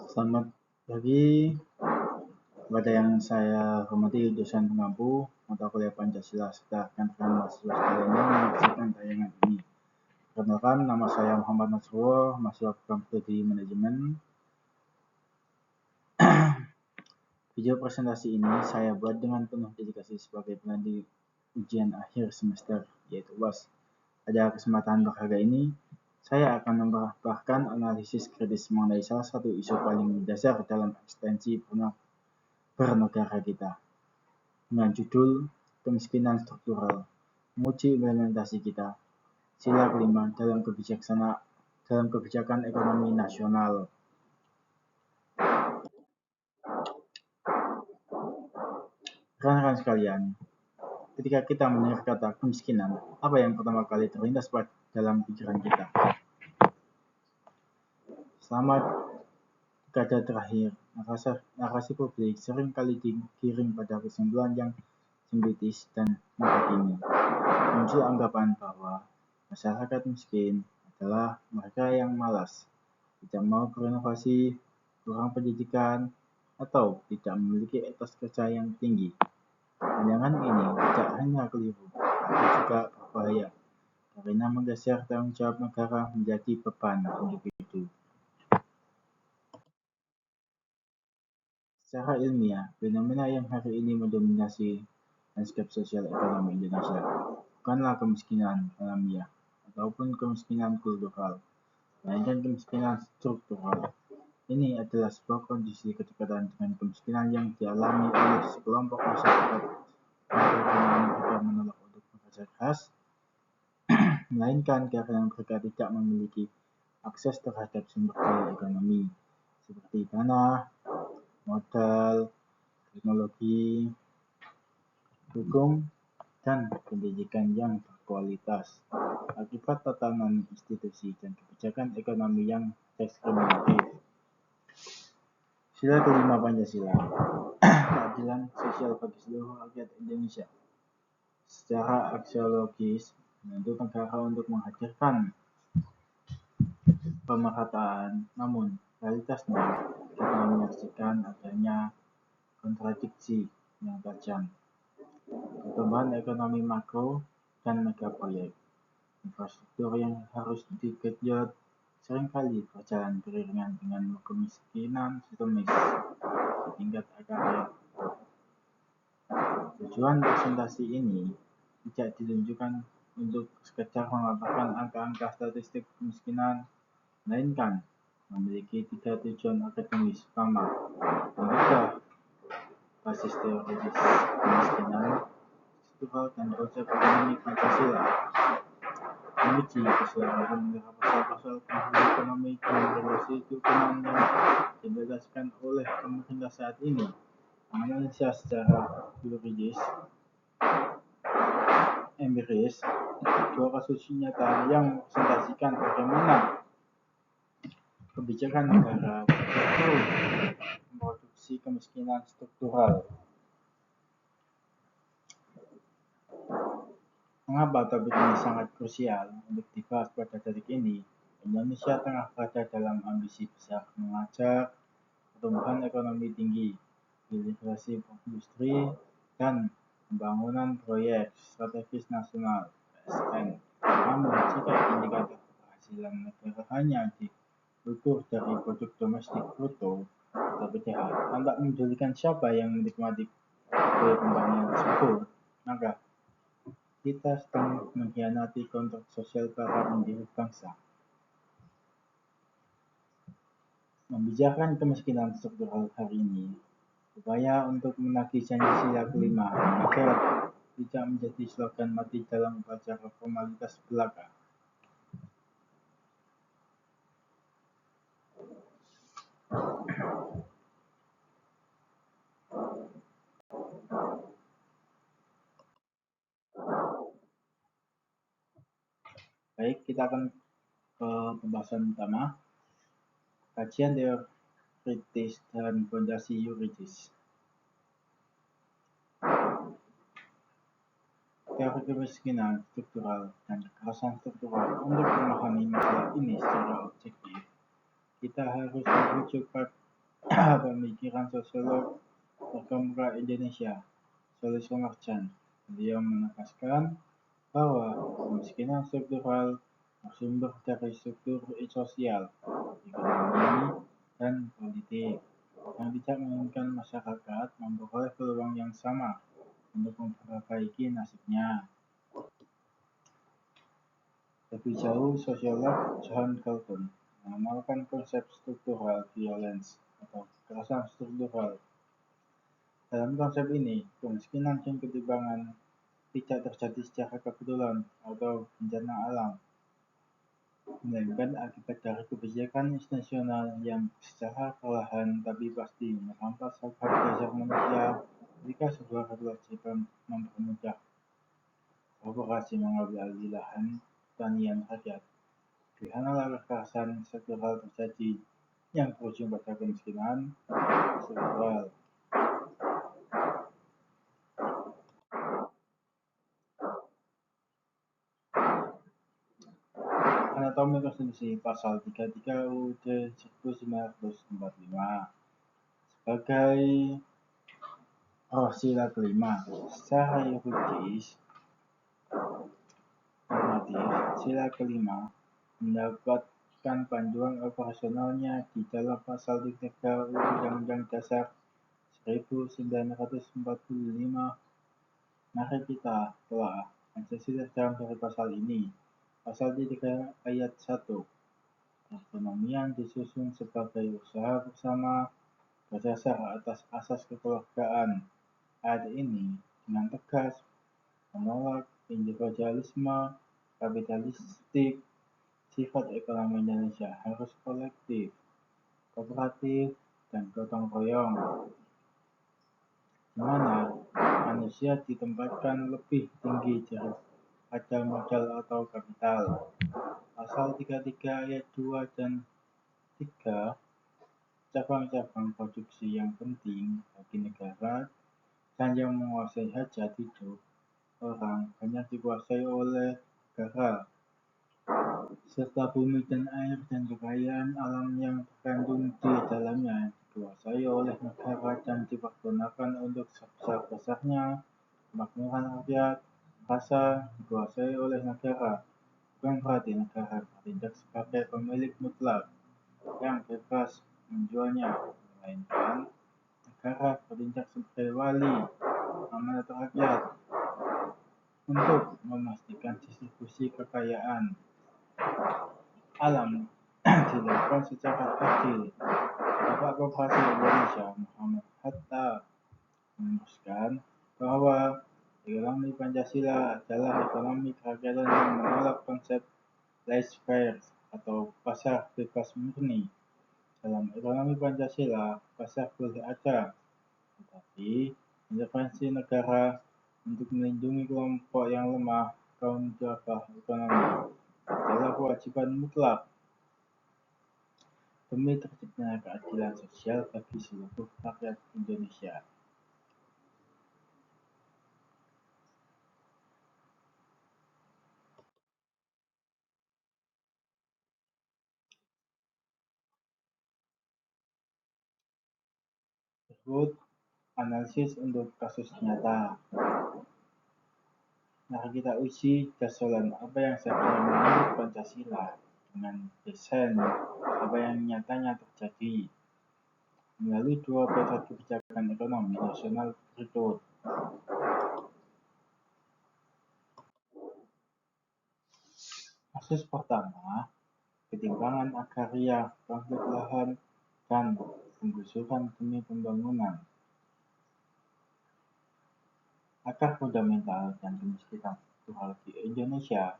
Selamat pagi kepada yang saya hormati dosen pengampu mata kuliah Pancasila serta rekan-rekan mahasiswa sekalian yang menyaksikan tayangan ini. Perkenalkan, nama saya Muhammad Nasrullah, mahasiswa program studi manajemen. Video presentasi ini saya buat dengan penuh dedikasi sebagai penanti ujian akhir semester, yaitu UAS. Pada kesempatan berharga ini, saya akan memaparkan analisis kritis mengenai salah satu isu paling dasar dalam eksistensi bernegara kita, dengan judul Kemiskinan Struktural, menguji implementasi kita, sila kelima dalam kebijakan ekonomi nasional. Rekan-rekan sekalian, ketika kita mendengar kata kemiskinan, apa yang pertama kali terlintas dalam pikiran kita? Selama dekade terakhir, narasi publik sering kali dikirim pada kesimpulan yang simplitis dan menghakimi. Muncul anggapan bahwa masyarakat miskin adalah mereka yang malas, tidak mau berinovasi, kurang pendidikan, atau tidak memiliki etos kerja yang tinggi. Pandangan ini tidak hanya keliru, tapi juga berbahaya, karena menggeser tanggung jawab negara menjadi beban individu. Secara ilmiah, fenomena yang hari ini mendominasi landscape sosial ekonomi Indonesia bukanlah kemiskinan alamiah ataupun kemiskinan kultural, melainkan kemiskinan struktural. Ini adalah sebuah kondisi kedekatan dengan kemiskinan yang dialami oleh sekelompok masyarakat karena mereka menolak untuk bekerja keras, melainkan karena mereka tidak memiliki akses terhadap sumber daya ekonomi seperti tanah, modal, teknologi, hukum, dan pendidikan yang berkualitas akibat tatanan institusi dan kebijakan ekonomi yang diskriminatif. Sila kelima Pancasila, keadilan sosial bagi seluruh rakyat Indonesia. Secara aksiologis, menuntut negara untuk menghadirkan pemerataan, namun realitasnya kita menyaksikan adanya kontradiksi yang tajam. Pertumbuhan ekonomi makro dan megaproyek, infrastruktur yang harus digenjot seringkali berjalan beriringan dengan kemiskinan sistemis di tingkat akar. Tujuan presentasi ini tidak ditunjukkan untuk sekedar memaparkan angka-angka statistik kemiskinan, melainkan memiliki 3 tujuan akademis utama. Membuka basis teoritis kemiskinan struktural dan konsep ekonomi Pancasila, menguji keseluruhan pasal-pasal penghulu ekonomi dan regulasi kehukuman yang dibebaskan oleh pemerintah saat ini, menganalisa secara yuridis, empiris, dua kasus nyata yang mempresentasikan bagaimana kebijakan negara justru memproduksi kemiskinan struktural. Mengapa topik ini sangat krusial untuk dibahas pada detik ini? Indonesia tengah berada dalam ambisi besar mengajak pertumbuhan ekonomi tinggi, hilirisasi industri, dan pembangunan proyek strategis nasional (PSN). Namun, jika indikator keberhasilan negara hanya diukur dari produk domestik bruto atau PDH, tanpa mendudukan siapa yang menikmati proyek pembangunan tersebut, maka kita sedang mengkhianati kontrak sosial para individu bangsa. Membicarakan kemiskinan struktural hari ini, upaya untuk menagih janji sila kelima agar tidak menjadi slogan mati dalam upacara formalitas belaka. Baik, kita akan ke pembahasan utama, kajian teoritis dan fondasi yuridis. Teori kemiskinan struktural dan kekerasan struktural. Untuk memahami masalah ini secara objektif, kita harus merujuk pemikiran sosiolog terkemuka Indonesia, Soleh Solmarjan. Beliau menegaskan bahwa kemiskinan struktural bersumber dari struktur sosial, ekonomi, dan politik yang tidak memungkinkan masyarakat memperoleh peluang yang sama untuk memperbaiki nasibnya. Lebih jauh, sosiolog John Galton mengenalkan konsep struktural violence atau kekerasan struktural. Dalam konsep ini, kemiskinan dan ketimpangan tidak terjadi secara kebetulan atau bencana alam, melainkan akibat dari kebijakan institusional yang secara perlahan tapi pasti merampas hak-hak dasar manusia ketika sebuah kewajiban mempermudah korporasi mengambil alih lahan pertanian rakyat. Pilihanlah kekerasan struktural terjadi yang berujung pada kemiskinan struktural. Anatomi Konstitusi Pasal 33 UUD 1945 sebagai sila kelima. Secara yuridis normatif, sila kelima mendapatkan panduan operasionalnya di dalam Pasal 33 Undang-Undang Dasar 1945. Mari kita telah Pancasila dalam dari pasal ini. Pasal 3 ayat 1. Perekonomian disusun sebagai usaha bersama berdasar atas asas kekeluargaan. Ayat ini dengan tegas menolak individualisme kapitalistik. Sifat ekonomi Indonesia harus kolektif, kooperatif, dan gotong royong, di mana manusia ditempatkan lebih tinggi daripada modal atau kapital. Pasal 33 ayat 2 dan 3, cabang-cabang produksi yang penting bagi negara dan yang menguasai hajat hidup orang banyak dikuasai oleh negara, serta bumi dan air dan kekayaan alam yang terkandung di dalamnya dikuasai oleh negara dan dipergunakan untuk sebesar-besarnya kemakmuran rakyat. Rasa dikuasai oleh negara bukan berarti negara bertindak sebagai pemilik mutlak yang bebas menjualnya, melainkan negara bertindak sebagai wali amanat rakyat untuk memastikan distribusi kekayaan alam dilakukan secara adil. Bapak Koperasi Indonesia Muhammad Hatta memutuskan bahwa ekonomi Pancasila adalah ekonomi kerakyatan yang menolak konsep laissez-faire atau pasar bebas murni. Dalam ekonomi Pancasila, pasar boleh ada, tetapi intervensi negara untuk melindungi kelompok yang lemah, kaum duafa ekonomi, adalah kewajiban mutlak demi terciptanya keadilan sosial bagi seluruh rakyat Indonesia. Berikut analisis untuk kasus nyata. Mari kita uji gasolan apa yang sebenarnya menurut Pancasila dengan desain apa yang nyatanya terjadi melalui dua pusat kebijakan ekonomi nasional berikut. Kasus pertama, ketimpangan agraria, konflik lahan, dan penggusuran demi pembangunan. Akar fundamental dan kemiskinan struktural di Indonesia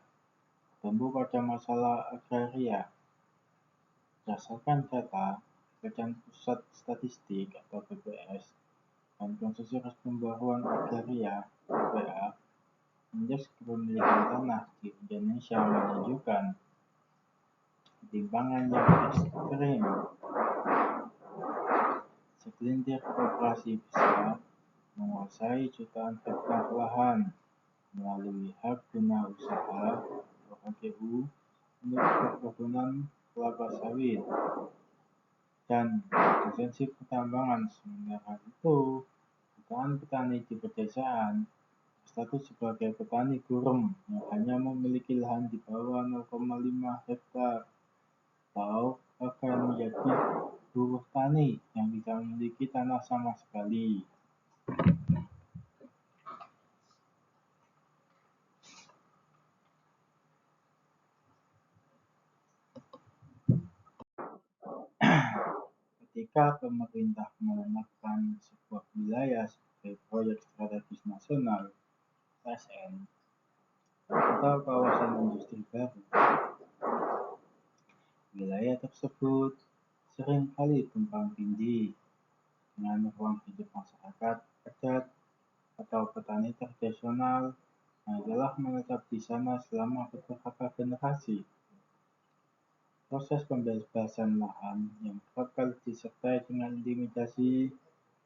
tumbuh pada masalah agraria. Berdasarkan data Badan Pusat Statistik atau BPS dan Konsensus Pembaruan Agraria (BPA), indeks kepemilikan tanah di Indonesia menunjukkan ketimpangan yang ekstrim. Segelintir koperasi besar menguasai jutaan hektar lahan melalui hak guna usaha atau HGU untuk perkebunan kelapa sawit. dan esensi pertambangan. Sementara itu, petani di pedesaan status sebagai petani gurem yang hanya memiliki lahan di bawah 0,5 hektar atau akan menjadi buruh tani yang tidak memiliki tanah sama sekali. Ketika pemerintah menetapkan sebuah wilayah sebagai proyek strategis nasional (PSN) atau kawasan industri baru, wilayah tersebut seringkali tumpang tindih dengan ruang hidup masyarakat adat atau petani tradisional yang telah menetap di sana selama beberapa generasi. Proses pembebasan lahan yang kerap kali disertai dengan intimidasi,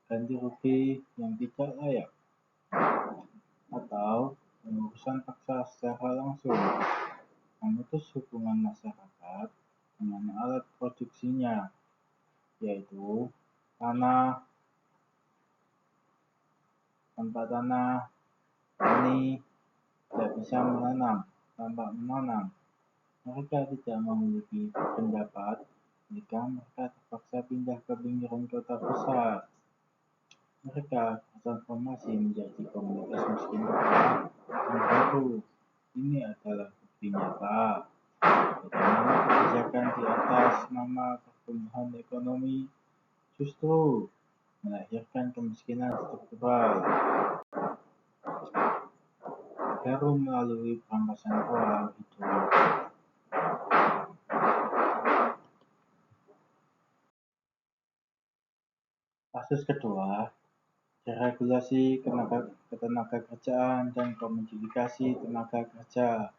ganti rugi yang tidak layak, atau pengurusan paksa secara langsung memutus hubungan masyarakat dengan alat produksinya, yaitu tanah. Tanpa tanah, petani tidak bisa menanam. Tanpa menanam, mereka tidak memiliki pendapat jika mereka terpaksa pindah ke pinggiran kota besar. Mereka bertransformasi menjadi komunitas miskin yang baru. Ini adalah bukti nyata bagaimana kebijakan di atas nama pertumbuhan ekonomi justru melahirkan kemiskinan struktural. Baru melalui perampasan ruang hidup. Kasus kedua, deregulasi ketenagakerjaan dan komodifikasi tenaga kerja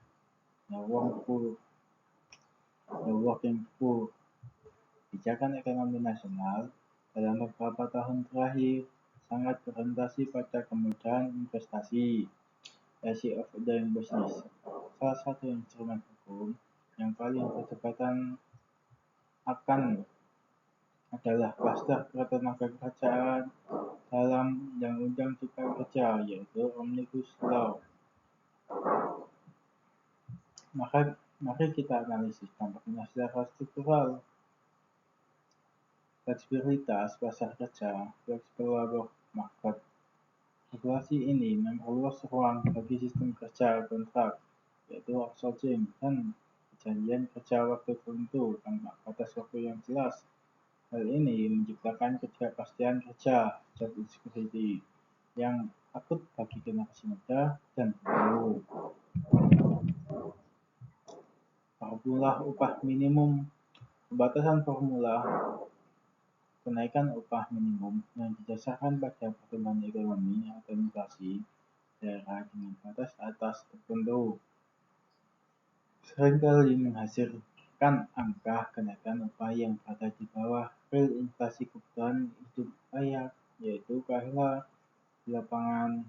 (working poor). Kebijakan ekonomi nasional dalam beberapa tahun terakhir sangat berorientasi pada kemudahan investasi (ease of doing business). Salah satu instrumen hukum yang paling berdebatan adalah klaster ketenagakerjaan dalam Undang-Undang Cipta Kerja, yaitu Omnibus Law. Mari kita analisis dampaknya secara struktural. Fleksibilitas pasar kerja (flexible labor market). Regulasi ini memperluas ruang bagi sistem kerja kontrak, yaitu outsourcing, dan perjanjian kerja waktu tertentu tanpa batas waktu yang jelas. Hal ini menciptakan ketidakpastian kerja (job insecurity) yang akut bagi generasi muda dan buruh. Formula upah minimum. Pembatasan formula kenaikan upah minimum yang didasarkan pada pertumbuhan ekonomi atau inflasi daerah dengan batas atas tertentu seringkali menghasilkan angka kenaikan upah yang berada di bawah real inflasi kebutuhan hidup layak, yaitu KHL di lapangan.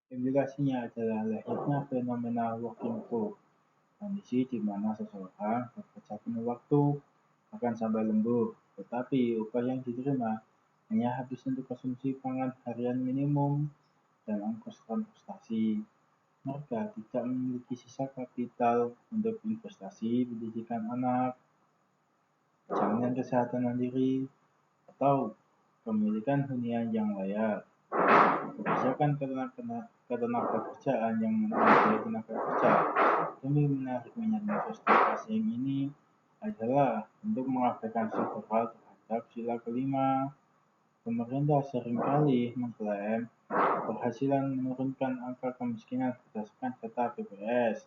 Implikasinya adalah lahirnya fenomena working poor, kondisi di mana seseorang bekerja penuh waktu, bahkan sampai lembur, tetapi upah yang diterima hanya habis untuk konsumsi pangan harian minimum dan ongkos transportasi. Mereka tidak memiliki sisa kapital untuk investasi pendidikan anak, jaminan kesehatan mandiri, atau pemilikan hunian yang layak. Kebijakan ketenagakerjaan yang menarik tenaga kerja demi menarik minat investor asing ini adalah untuk mengabaikan struktural terhadap sila kelima. Pemerintah seringkali mengklaim keberhasilan menurunkan angka kemiskinan berdasarkan data BPS.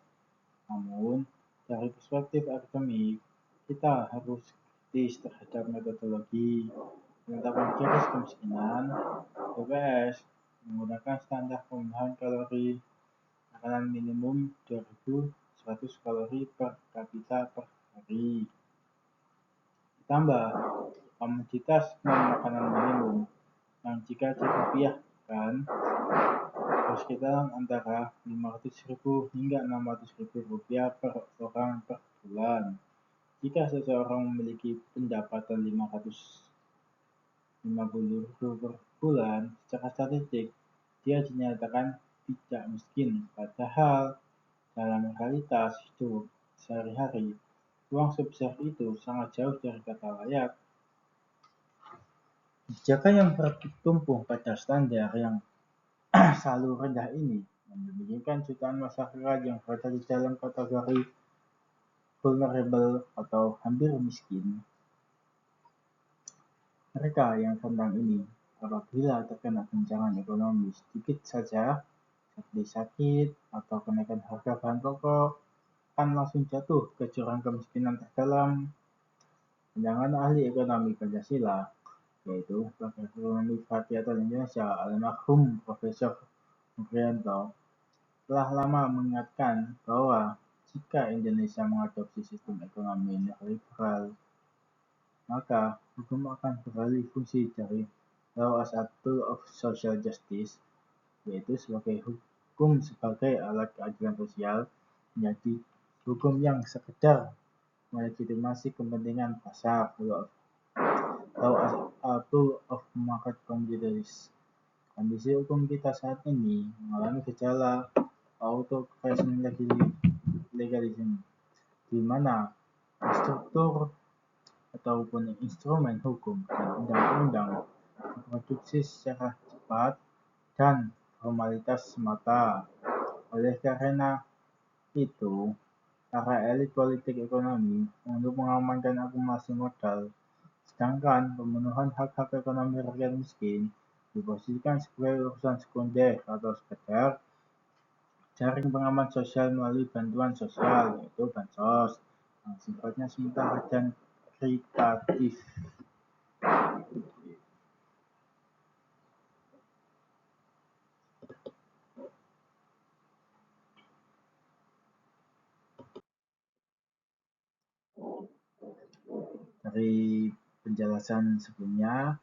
Namun, dari perspektif akademik, kita harus kritis terhadap metodologi penetapan garis kemiskinan. BPS menggunakan standar pemenuhan kalori makanan minimum 2.100 kalori per kapita per hari. Ditambah komoditas non makanan minimum yang jika dirupiah ditetapkan bersekitaran antara 500.000 hingga 600.000 rupiah per orang per bulan. Jika seseorang memiliki pendapatan 550.000 per bulan, secara statistik dia dinyatakan tidak miskin. Padahal dalam realitas hidup sehari-hari, uang sebesar itu sangat jauh dari kata layak. Kebijakan yang bertumpu pada standar yang selalu rendah ini memungkinkan jutaan masyarakat yang berada di dalam kategori vulnerable atau hampir miskin. Mereka yang rentan ini apabila terkena guncangan ekonomi sedikit saja, seperti sakit atau kenaikan harga bahan pokok, akan langsung jatuh ke jurang kemiskinan terdalam. Pandangan ahli ekonomi Pancasila, yaitu Pakar Ekonomi Kerakyatan Indonesia almarhum Profesor Mubryanto, telah lama mengingatkan bahwa jika Indonesia mengadopsi sistem ekonomi neoliberal, maka hukum akan beralih fungsi dari law as a tool of social justice, yaitu sebagai hukum sebagai alat keadilan sosial, menjadi hukum yang sekedar melegitimasi kepentingan pasar, law as a tool of market competitiveness. Kondisi hukum kita saat ini mengalami gejala autocracy legalism, di mana struktur ataupun instrumen hukum dan undang-undang diproduksi secara cepat dan formalitas semata. Oleh karena itu, para elit politik ekonomi untuk mengamankan akumulasi modal, sedangkan pemenuhan hak-hak ekonomi rakyat miskin diposisikan sebagai urusan sekunder atau sekedar jaring pengaman sosial melalui bantuan sosial, yaitu bansos, yang sifatnya sementara dan karitatif. Dari penjelasan sebelumnya,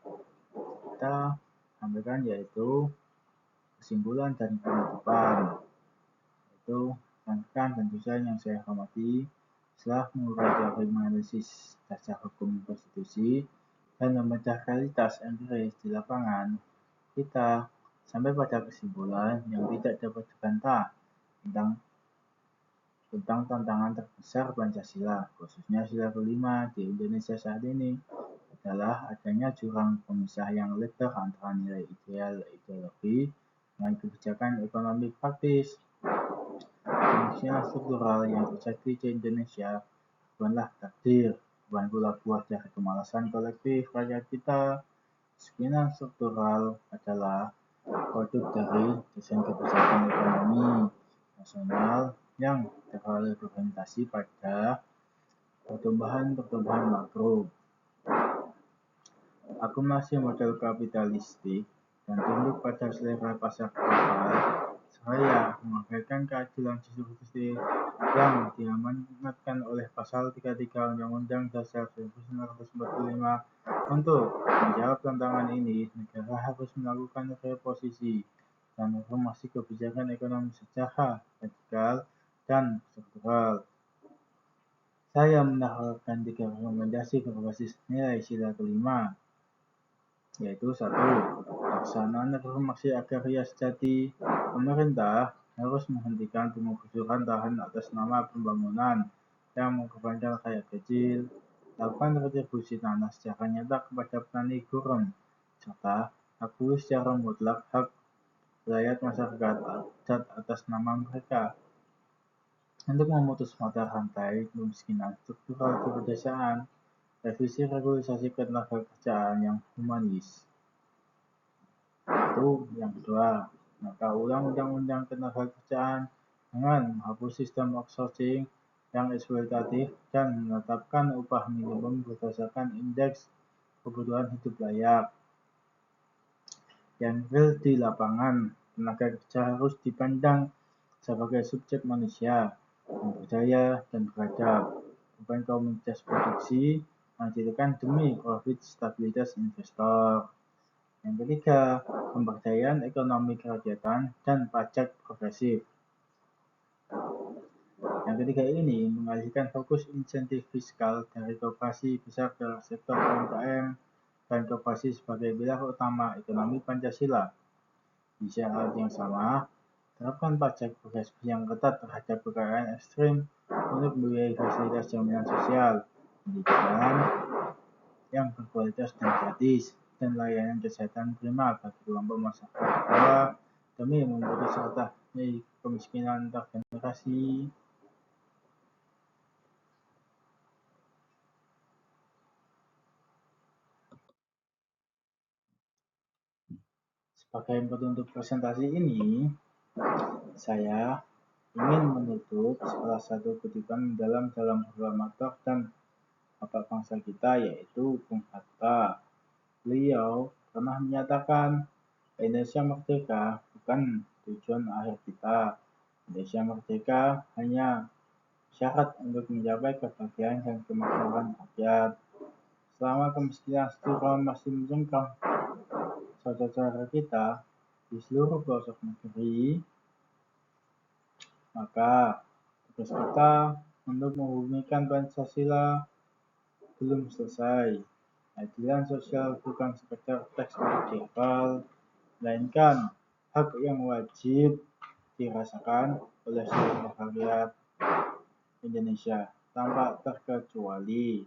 kita sampaikan yaitu kesimpulan dan penutupan. Itu rekan dan dosen yang saya hormati, setelah mengurai teori menganalisis dasar hukum konstitusi dan memecah realitas empiris di lapangan, kita sampai pada kesimpulan yang tidak dapat dibantah tentang tantangan terbesar Pancasila, khususnya sila kelima di Indonesia saat ini, adalah adanya jurang pemisah yang lebar antara nilai ideal ideologi dengan kebijakan ekonomi praktis. Kemiskinan struktural yang terjadi di Indonesia bukanlah takdir, bukan pula buah dari kemalasan kolektif rakyat kita. Kemiskinan struktural adalah produk dari desain kebijakan ekonomi nasional yang terlalu berorientasi pada pertumbuhan makro, akumulasi modal kapitalistik, dan tunduk pada selera pasar global, seraya mengabaikan keadilan distribusi yang diamanatkan oleh Pasal 33 Undang-Undang Dasar 1945. Untuk menjawab tantangan ini, negara harus melakukan reposisi dan reformasi kebijakan ekonomi secara radikal dan struktural. Saya menawarkan 3 rekomendasi berbasis nilai sila kelima, yaitu 1. Pelaksanaan reformasi agraria sejati. Pemerintah harus menghentikan penggusuran lahan atas nama pembangunan yang mengorbankan rakyat kecil, lakukan retribusi tanah secara nyata kepada petani gurun, serta akui secara mutlak hak rakyat masyarakat adat atas nama mereka. Untuk memutus mata rantai kemiskinan struktural di pedesaan, revisi regulasi ketenagakerjaan yang humanis. Itu yang kedua, maka ulang undang-undang ketenagakerjaan dengan menghapus sistem outsourcing yang eksploitatif dan menetapkan upah minimum berdasarkan indeks kebutuhan hidup layak. Yang real di lapangan, tenaga kerja harus dipandang sebagai subjek manusia yang berdaya dan beradab, bukan komoditas produksi yang ditekan demi profit stabilitas investor. Yang ketiga, pemberdayaan ekonomi kerakyatan dan pajak progresif. Yang ketiga ini mengalihkan fokus insentif fiskal dari koperasi besar ke sektor UMKM dan koperasi sebagai pilar utama ekonomi Pancasila. Di saat yang sama, terapkan pajak progresif yang ketat terhadap kekayaan ekstrim untuk membiayai fasilitas jaminan sosial, pendidikan yang berkualitas dan gratis, dan layanan kesehatan prima bagi kelompok masyarakat bawah demi memutus rantai kemiskinan antar generasi. Sebagai penutup presentasi ini, saya ingin menutup salah satu kutipan dalam proklamator dan bapak bangsa kita, yaitu Bung Hatta. Beliau pernah menyatakan, Indonesia merdeka bukan tujuan akhir kita. Indonesia merdeka hanya syarat untuk mencapai kebahagiaan dan kemakmuran rakyat. Selama kemiskinan struktural masih mencengkam saudara-saudara kita di seluruh pelosok negeri, maka tugas kita untuk membumikan Pancasila belum selesai. Keadilan sosial bukan sekedar teks untuk dihafal, melainkan hak yang wajib dirasakan oleh seluruh rakyat Indonesia tanpa terkecuali.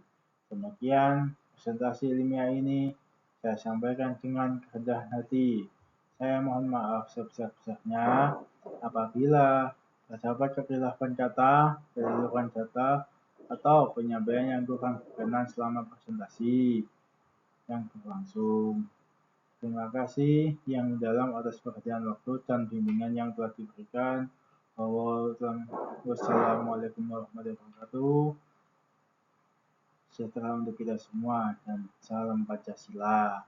Demikian presentasi ilmiah ini saya sampaikan dengan kerendahan hati. Saya mohon maaf sebesar-besarnya apabila terdapat kekhilafan kata, keliruan data, atau penyampaian yang kurang berkenan selama presentasi yang berlangsung. Terima kasih yang dalam atas perhatian waktu dan bimbingan yang telah diberikan. Wassalamualaikum warahmatullahi wabarakatuh. Sejahtera untuk kita semua dan salam Pancasila.